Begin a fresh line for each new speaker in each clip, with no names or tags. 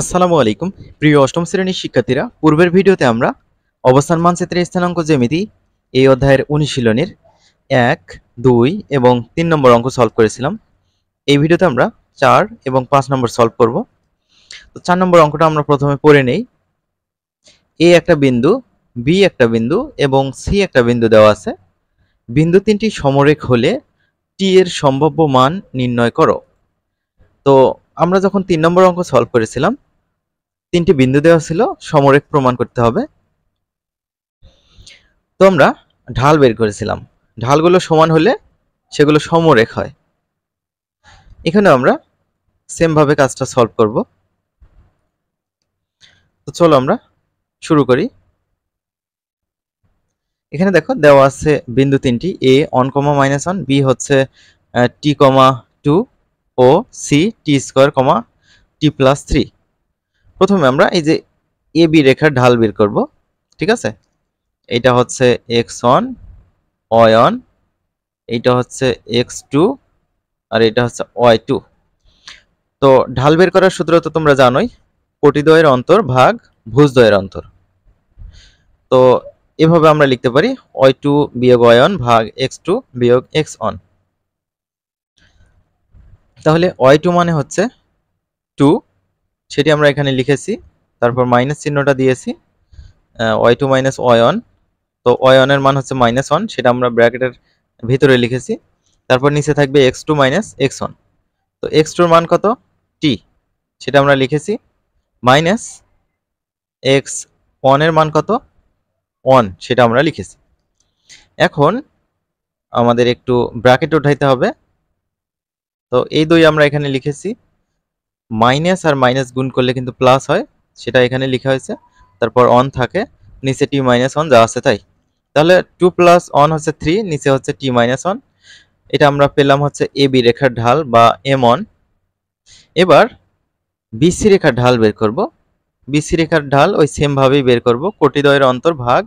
আসসালামু আলাইকুম প্রিয় অষ্টম শ্রেণীর শিক্ষার্থীরা, পূর্বের ভিডিওতে আমরা অবস্থান মানচিত্রের স্থানাঙ্ক জ্যামিতি এই অধ্যায়ের অনুশীলনের 1, 2 এবং 3 নম্বর অঙ্ক সলভ করেছিলাম। এই ভিডিওতে আমরা 4 এবং 5 নম্বর সলভ করব। তো 4 নম্বর অঙ্কটা আমরা প্রথমে পড়ে নেই। এ একটা বিন্দু, বি একটা বিন্দু এবং সি একটা বিন্দু দেওয়া আছে। বিন্দু তিনটি সমরেখ হলে টি এর সম্ভাব্য মান নির্ণয় করো। তো আমরা যখন 3 নম্বর অঙ্ক সলভ করেছিলাম, তিনটি বিন্দু দেওয়া ছিল, সমরেখ প্রমাণ করতে হবে। তো আমরা ঢাল বের করেছিলাম, ঢালগুলো সমান হলে সেগুলো সমরেখ হয়। এখানে আমরা সেম ভাবে কাজটা সলভ করব। তো চলো আমরা শুরু করি। এখানে দেখো দেওয়া আছে বিন্দু তিনটি, এ 1, -1, বি হচ্ছে t, 2 ও সি t², t+3। প্রথমে আমরা এই যে এ বি রেখার ঢাল বের করব। ঠিক আছে, এইটা হচ্ছে x1, y1, এইটা হচ্ছে x2 আর এটা হচ্ছে y2। তো ঢাল বের করার সূত্র তো তোমরা জানোই, কোটিদ্বয়ের অন্তর ভাগ ভুজদ্বয়ের অন্তর। তো এভাবে আমরা লিখতে পারি y2 বিয়োগ y1 ভাগ x2 বিয়োগ x1। তাহলে y2 মানে হচ্ছে 2, সেটি আমরা এখানে লিখেছি, তারপর মাইনাস চিহ্নটা দিয়েছি, y2 মাইনাস y1। তো y1 এর মান হচ্ছে -1, সেটা আমরা ব্র্যাকেটের ভিতরে লিখেছি। তারপর নিচে থাকবে x2 মাইনাস x1। তো x2 এর মান কত? t, সেটা আমরা লিখেছি, মাইনাস x1 এর মান কত? 1, সেটা আমরা লিখেছি। এখন আমাদের একটু ব্র্যাকেট উঠাইতে হবে। তো এই দুই আমরা এখানে লিখেছি, মাইনাস আর মাইনাস গুণ করলে কিন্তু প্লাস হয়, সেটা এখানে লেখা হয়েছে। তারপর 1 থাকে, নিচে t-1 যা আছে তাই। তাহলে 2 + 1 হচ্ছে 3, নিচে হচ্ছে t-1। এটা আমরা পেলাম হচ্ছে এ বি রেখার ঢাল বা m1। এবার বিসি রেখার ঢাল বের করব। বিসি রেখার ঢাল ওই সেম ভাবেই বের করব, কোটিদ্বয়ের অন্তর ভাগ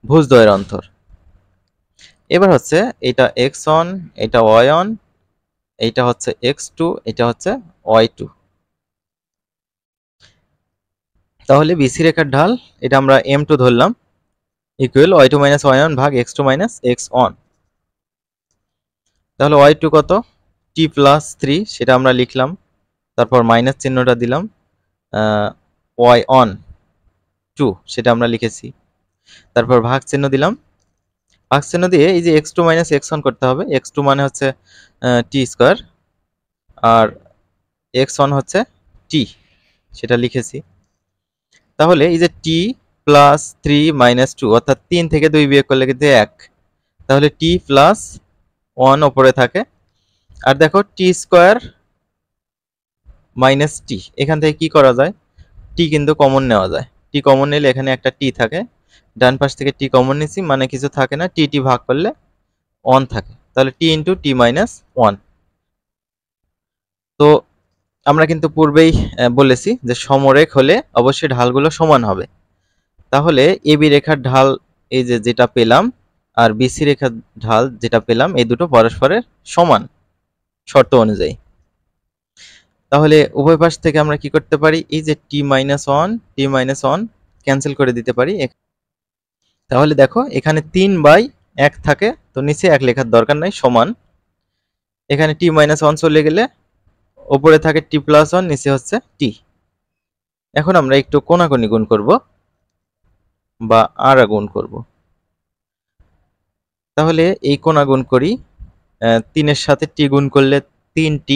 ভুজদ্বয়ের অন্তর। এবার হচ্ছে এটা x1, এটা y1, এইটা হচ্ছে x2, এটা হচ্ছে y2। তাহলে বিসি রেখার ঢাল এটা আমরা m2 ধরলাম, ইকুয়াল y2 মাইনাস y1 ভাগ x2 মাইনাস x1। তাহলে y2 কত? t+3, সেটা আমরা লিখলাম, তারপর মাইনাস চিহ্নটা দিলাম, y1 2, সেটা আমরা লিখেছি, তারপর ভাগ চিহ্ন দিলাম। ভাগ চিহ্ন দিয়ে এই যে x2 মাইনাস x1 করতে হবে। x2 মানে হচ্ছে t², আর x1 হচ্ছে t, সেটা লিখেছি। তাহলে এই যে t+3 - 2, অর্থাৎ 3 থেকে 2 বিয়োগ করলে কিন্তু 1, তাহলে t+1 ওপরে থাকে। আর দেখো t² মাইনাস t, এখান থেকে কি করা যায়? t কিন্তু কমন নেওয়া যায়, t কমন নিলে এখানে একটা t থাকে, ডান পাশ থেকে t কমন নিছি মানে কিছু থাকে না, t ভাগ করলে 1 থাকে, তাহলে t × t-1। তো আমরা কিন্তু পূর্বেই বলেছি যে সমরেখ হলে অবশ্যই ঢালগুলো সমান হবে। তাহলে এবি রেখার ঢাল এই যে যেটা পেলাম আর বিসি রেখার ঢাল যেটা পেলাম, এই দুটো পরস্পরের সমান শর্ত অনুযায়ী। তাহলে উভয় পাশ থেকে আমরা কি করতে পারি? এই যে t-1 ক্যান্সেল করে দিতে পারি। তাহলে দেখো এখানে 3/1 থাকে, তো নিচে 1 লেখার দরকার নাই, সমান। এখানে t-1 চলে গেলে উপরে থাকে t+1, নিচে হচ্ছে t। এখন আমরা একটু কোণাকুণি গুণ করব বা আড়া গুণ করব। তাহলে এই কোণা গুণ করি, 3 এর সাথে t গুণ করলে 3t,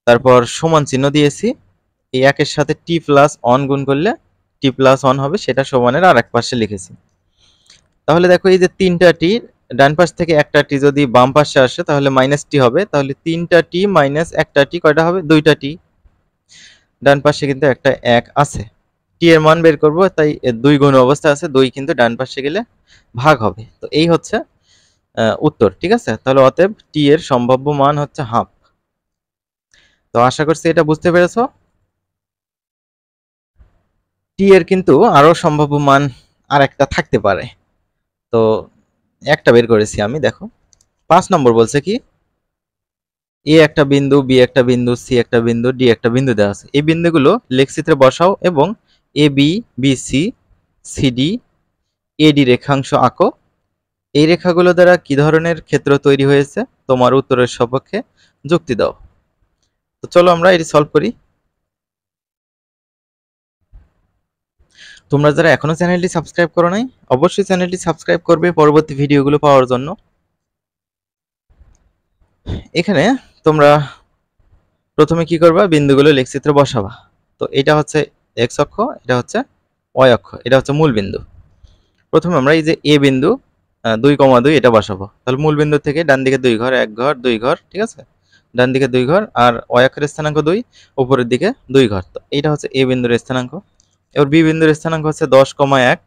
তারপর সমান চিহ্ন দিয়েছি। এই 1 এর সাথে t+1 গুণ করলে t+1 হবে, সেটা সমানের আর এক পাশে লিখেছি। তাহলে দেখো এই যে 3টা t, ডান পাশ থেকে একটা t যদি বাম পাশে আসে তাহলে -t হবে। তাহলে 3টা t মাইনাস একটা t কয়টা হবে? 2টা t। ডান পাশে কিন্তু একটা 1 আছে, t এর মান বের করব, তাই 2 গুণ অবস্থা আছে, 2 কিন্তু ডান পাশে গেলে ভাগ হবে। তো এই হচ্ছে উত্তর। ঠিক আছে, তাহলে অতএব t এর সম্ভাব্য মান হচ্ছে হাফ। তো আশা করছি এটা বুঝতে পেরেছো। t এর কিন্তু আরো সম্ভাব্য মান আর একটা থাকতে পারে, তো একটা বের করেছি আমি। দেখো 5 নম্বর বলছে কি, এ একটা বিন্দু, বি একটা বিন্দু, সি একটা বিন্দু, ডি একটা বিন্দু দেওয়া আছে। এই বিন্দুগুলো লেখচিত্রে বসাও এবং A B, B C, C D, A D রেখাংশ আঁকো। এই রেখাগুলো দ্বারা কি ধরনের ক্ষেত্র তৈরি হয়েছে তোমার উত্তরের সপক্ষে যুক্তি দাও। তো চলো আমরা এটি সলভ করি। তোমরা যারা এখনো চ্যানেলটি সাবস্ক্রাইব করো নাই, অবশ্যই চ্যানেলটি সাবস্ক্রাইব করবে পরবর্তী ভিডিওগুলো পাওয়ার জন্য। এখানে তোমরা প্রথমে কি করবা, বিন্দুগুলো লেখচিত্রে বসাবা। তো এটা হচ্ছে এক্স অক্ষ, এটা হচ্ছে ওয়াই অক্ষ, এটা হচ্ছে মূল বিন্দু। প্রথমে আমরা এই যে এ বিন্দু 2,2 এটা বসাবো। তাহলে মূল বিন্দু থেকে ডান দিকে 2 ঘর, 1 ঘর, 2 ঘর, ঠিক আছে। ডান দিকে 2 ঘর আর ওয়াই অক্ষের স্থানাঙ্ক 2, উপরের দিকে 2 ঘর। তো এইটা হচ্ছে এ বিন্দুর স্থানাঙ্ক। এবার বি বিন্দুর স্থানাঙ্ক হচ্ছে 10,1।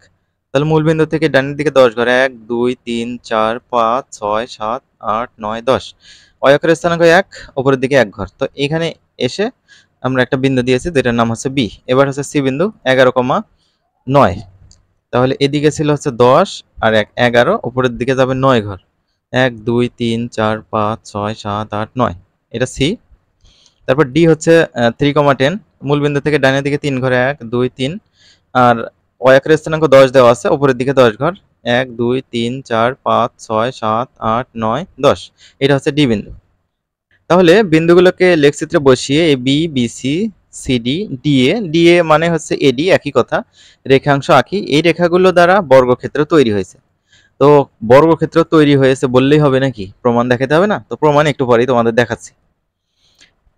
তাহলে মূল বিন্দু থেকে ডানের দিকে 10 ঘর, 1 2 3 4 5 6 7 8 9 10। ওয়াই অক্ষের স্থানাঙ্ক 1, উপরের দিকে 1 ঘর। তো এখানে এসে আমরা একটা বিন্দু দিয়েছি যেটার নাম হচ্ছে বি। এবার হচ্ছে সি বিন্দু 11,9। তাহলে এদিকে ছিল হচ্ছে 10 আর 11, উপরের দিকে যাবে 9 ঘর, 1 2 3 4 5 6 7 8 9, এটা সি। তারপর ডি হচ্ছে 3,10, মূল বিন্দু থেকে ডানের দিকে 3 ঘর, 1 2 3, আর ওয়াই অক্ষের স্থানাঙ্ক 10 দেওয়া আছে, উপরের দিকে 10 ঘর, 1 2 3 4 5 6 7 8 9 10, এটা হচ্ছে ডি বিন্দু। তাহলে বিন্দুগুলোকে লেখচিত্রে বসিয়ে A B, B C, C D, D A, D A মানে হচ্ছে এডি, একই কথা, রেখাংশ আঁকি। এই রেখাগুলো দ্বারা বর্গক্ষেত্র তৈরি হয়েছে। তো বর্গক্ষেত্র তৈরি হয়েছে বললেই হবে নাকি, প্রমাণ দেখাতে হবে না? তো প্রমাণ একটু পরেই তোমাদের দেখাচ্ছি।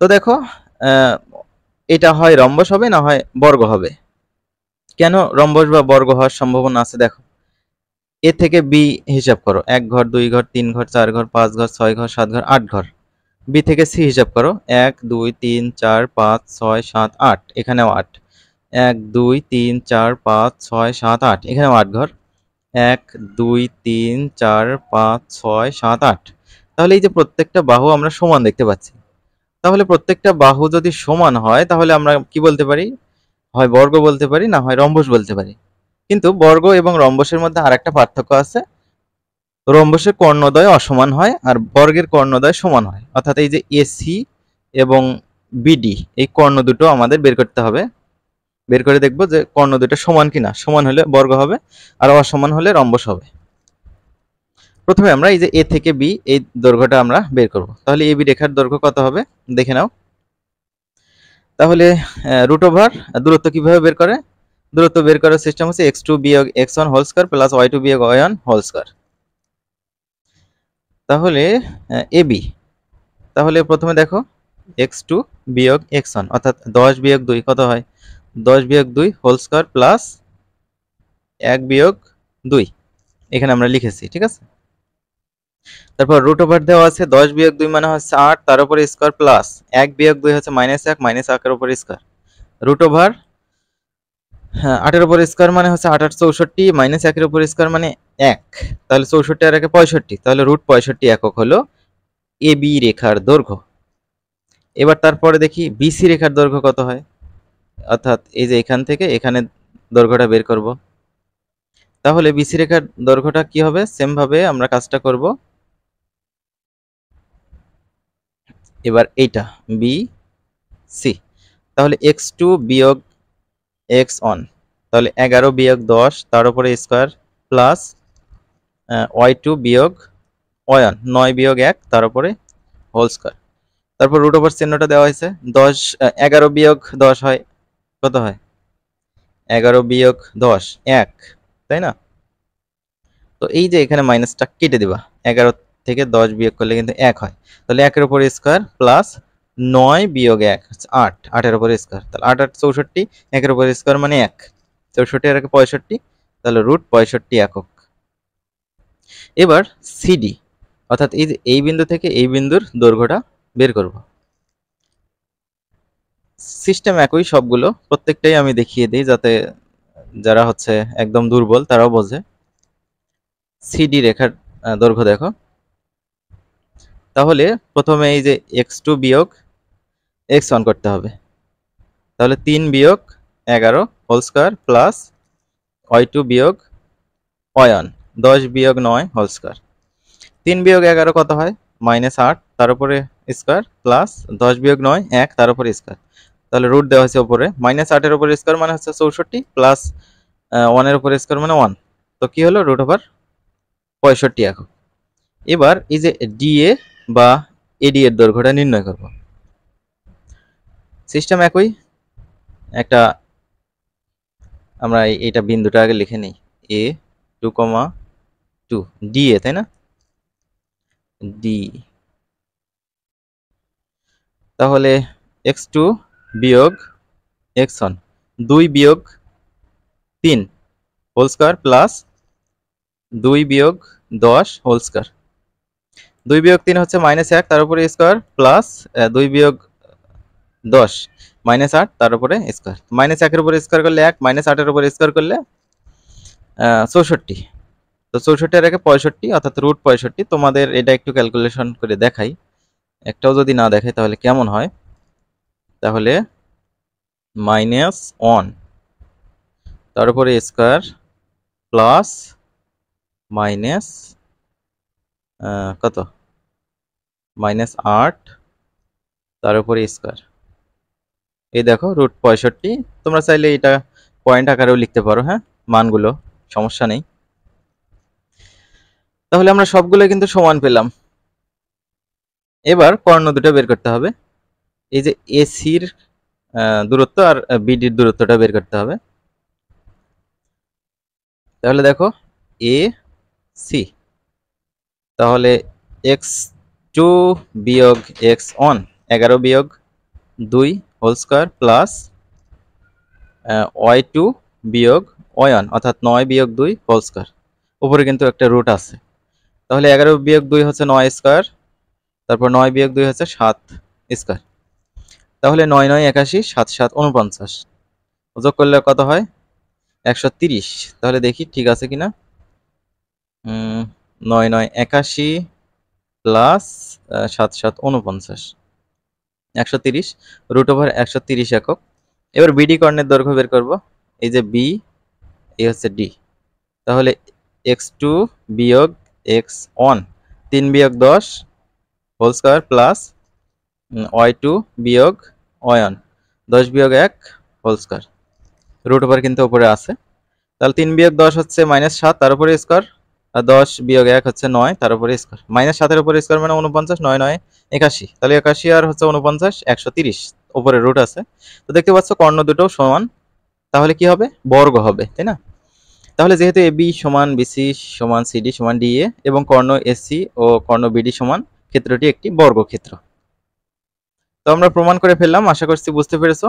তো দেখো, এটা হয় রম্বস হবে না হয় বর্গ হবে। কেন রম্বস বা বর্গ হওয়ার সম্ভাবনা আছে দেখো, এ থেকে বি হিসাব করো, 1 ঘর, 2 ঘর, 3 ঘর, 4 ঘর, 5 ঘর, 6 ঘর, 7 ঘর, 8 ঘর। বি থেকে সি হিসাব করো, 1 2 3 4 5 6 7 8, এখানেও 8, 1 2 3 4 5 6 7 8, এখানেও 8 ঘর, 1 2 3 4 5 6 7 8। তাহলে এই যে প্রত্যেকটা বাহু আমরা সমান দেখতে পাচ্ছি। তাহলে প্রত্যেকটা বাহু যদি সমান হয় তাহলে আমরা কি বলতে পারি, হয় বর্গ বলতে পারি না হয় রম্বস বলতে পারি। কিন্তু বর্গ এবং রম্বসের মধ্যে আরেকটা পার্থক্য আছে, রম্বসের কর্ণদ্বয় অসমান হয় আর বর্গের কর্ণদ্বয় সমান হয়। অর্থাৎ এই যে এসি এবং বিডি, এই কর্ণ দুটো আমাদের বের করতে হবে। বের করে দেখবো যে কর্ণ দুটো সমান কিনা, সমান হলে বর্গ হবে আর অসমান হলে রম্বস হবে। প্রথমে আমরা এই যে এ থেকে বি এই দৈর্ঘ্যটা আমরা বের করব। তাহলে এবি রেখার দৈর্ঘ্য কত হবে দেখে নাও। তাহলে রুট ওভার দূরত্ব কিভাবে বের করে, দূরত্ব বের করার সিস্টেম হচ্ছে x2 বিয়োগ x1 whole square plus y2 বিয়োগ y1 হোল স্কয়ার। তাহলে এবি, তাহলে প্রথমে দেখো x2 বিয়োগ x1 অর্থাৎ 10 বিয়োগ 2 কত হয়, 10 বিয়োগ 2 হোল স্কয়ার প্লাস 1 বিয়োগ 2, এখানে আমরা লিখেছি, ঠিক আছে। তারপর রুট ওভার দেওয়া আছে, 10 বিয়োগ 2 মানে হচ্ছে 8, তার উপরে স্কয়ার প্লাস 1 বিয়োগ 2 হচ্ছে -1, -1 এর উপরে স্কয়ার। রুট ওভার 8 এর উপরে স্কয়ার মানে হচ্ছে 8 8 64, -1 এর উপরে স্কয়ার মানে 1, তাহলে 64 আর 1 65, তাহলে রুট 65 একক হলো এবি রেখার দৈর্ঘ্য। এবার তারপরে দেখি বিসি রেখার দৈর্ঘ্য কত হয়, অর্থাৎ এই যে এখান থেকে এখানে দৈর্ঘ্যটা বের করব। তাহলে বিসি রেখার দৈর্ঘ্যটা কি হবে, সেম ভাবে আমরা কাজটা করব। এবার এইটা বি সি, তাহলে x2 বিয়োগ x1, তাহলে 11 বিয়োগ 10 তার উপরে স্কয়ার প্লাস y2 বিয়োগ y1 9 বিয়োগ 1 তার উপরে হোল স্কয়ার। তারপর রুট ওভার চিহ্নটা দেওয়া হয়েছে, 11 বিয়োগ 10 হয় কত হয়, 11 বিয়োগ 10 1, তাই না। তো এই যে এখানে মাইনাসটা কেটে দিবা, 11 থেকে 10 বিয়োগ করলে কিন্তু 1 হয়। তাহলে 1 এর উপরে স্কয়ার প্লাস 9 বিয়োগ 1 হচ্ছে 8, 8 এর উপরে স্কয়ার, তাহলে 8 8 64, 1 এর উপরে স্কয়ার মানে 1, 64 আর 1 65, তাহলে রুট 65 একক। এবার সিডি, অর্থাৎ এই যে এই বিন্দু থেকে এই বিন্দুর দৈর্ঘ্যটা বের করব। সিস্টেম একই সবগুলো, প্রত্যেকটাই আমি দেখিয়ে দিই যাতে যারা হচ্ছে একদম দুর্বল তারাও বোঝে। সিডি রেখার দৈর্ঘ্য দেখো, তাহলে প্রথমে এই যে x2 বিয়োগ x1 করতে হবে। তাহলে 3 বিয়োগ 11 হোল স্কয়ার প্লাস y2 বিয়োগ y1 10 বিয়োগ 9 হোল স্কয়ার। 3 বিয়োগ 11 কত হয়, -8, তার উপরে স্কোয়ার প্লাস 10 বিয়োগ 9 1 তার উপরে স্কোয়ার। তাহলে রুট দেওয়া হয়েছে উপরে, -8 এর উপরে স্কোয়ার মানে হচ্ছে 64 প্লাস 1 এর উপরে স্কোয়ার মানে 1। তো কি হলো রুট ওভার 65 একক। এবার এই যে ডিএ বা এডি এর দৈর্ঘ্যটা নির্ণয় করব। সিস্টেম একই, একটা আমরা এইটা বিন্দুটা আগে লিখে নিই, এ 2,2 ডিএ, তাই না? ডি, তাহলে x2 বিয়োগ x1 2 বিয়োগ 3 হোল স্কয়ার প্লাস 2 বিয়োগ 10 হোল স্কয়ার। 2 বিয়োগ 3 হচ্ছে -1 তার উপরে স্কয়ার প্লাস 2 বিয়োগ 10 -8 তার উপরে স্কয়ার। -1 এর উপরে স্কয়ার করলে 1, -8 এর উপরে স্কয়ার করলে 64। তো 64 এর আগে 65 অর্থাৎ রুট 65। তোমাদের এটা একটু ক্যালকুলেশন করে দেখাই, একটাও যদি না দেখাই তাহলে কেমন হয়। তাহলে -1 তার উপরে স্কয়ার প্লাস মাইনাস কত -8 তার উপরে স্কয়ার। এই দেখো রুট 65। তোমরা চাইলে এটা পয়েন্ট আকারেও লিখতে পারো, হ্যাঁ, মানগুলো সমস্যা নেই। তাহলে আমরা সবগুলো কিন্তু সমান পেলাম। এবার কর্ণ দুটো বের করতে হবে। এই যে এসির দূরত্ব আর বিডির দূরত্বটা বের করতে হবে। তাহলে দেখো এ সি, তাহলে x2 বিয়োগ x1 11 বিয়োগ 2 হোল স্কয়ার প্লাস y2 বিয়োগ y1 অর্থাৎ 9 বিয়োগ 2 হোল স্কয়ার। উপরে কিন্তু একটা রুট আছে, তাহলে 11 বিয়োগ 2 হচ্ছে 9 স্কয়ার, তারপর 9 বিয়োগ 2 হচ্ছে 7 স্কয়ার। তাহলে 9 9 81, 7 7 49, যোগ করলে কত হয় 130। তাহলে দেখি ঠিক আছে কিনা। 9 9 81 প্লাস 7 7 49, 130 রুট ওভার 130 একক। এবার বিডি কর্ণের দৈর্ঘ্য বের করব। এই যে বি, এই হচ্ছে ডি, তাহলে x2 বিয়োগ x1 3 বিয়োগ 10 হোল স্কয়ার প্লাস y2 বিয়োগ y1 10 বিয়োগ 1 হোল স্কয়ার। রুট ওভার কিন্তু উপরে আছে, তাহলে 3 বিয়োগ 10 হচ্ছে -7 তার উপরে স্কয়ার, আর 10 বিয়োগ 1 হচ্ছে 9 তার উপরে স্কয়ার। -7 এর উপরে স্কয়ার মানে 49, 9 9 81, তাহলে 81 আর হচ্ছে 49 130 উপরে রুট আছে। তো দেখতে পাচ্ছ কর্ণ দুটো সমান, তাহলে কি হবে বর্গ হবে, তাই না? তাহলে যেহেতু এবি সমান বিসি সমান সিডি সমান ডিএ এবং কর্ণ এসি ও কর্ণ বিডি সমান, ক্ষেত্রটি একটি বর্গক্ষেত্র। তো আমরা প্রমাণ করে ফেললাম, আশা করছি বুঝতে পেরেছো।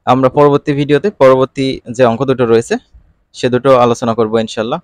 আমরা পরবর্তী ভিডিওতে পরবর্তী যে অঙ্ক দুটো রয়েছে সে দুটো আলোচনা করব ইনশাল্লাহ।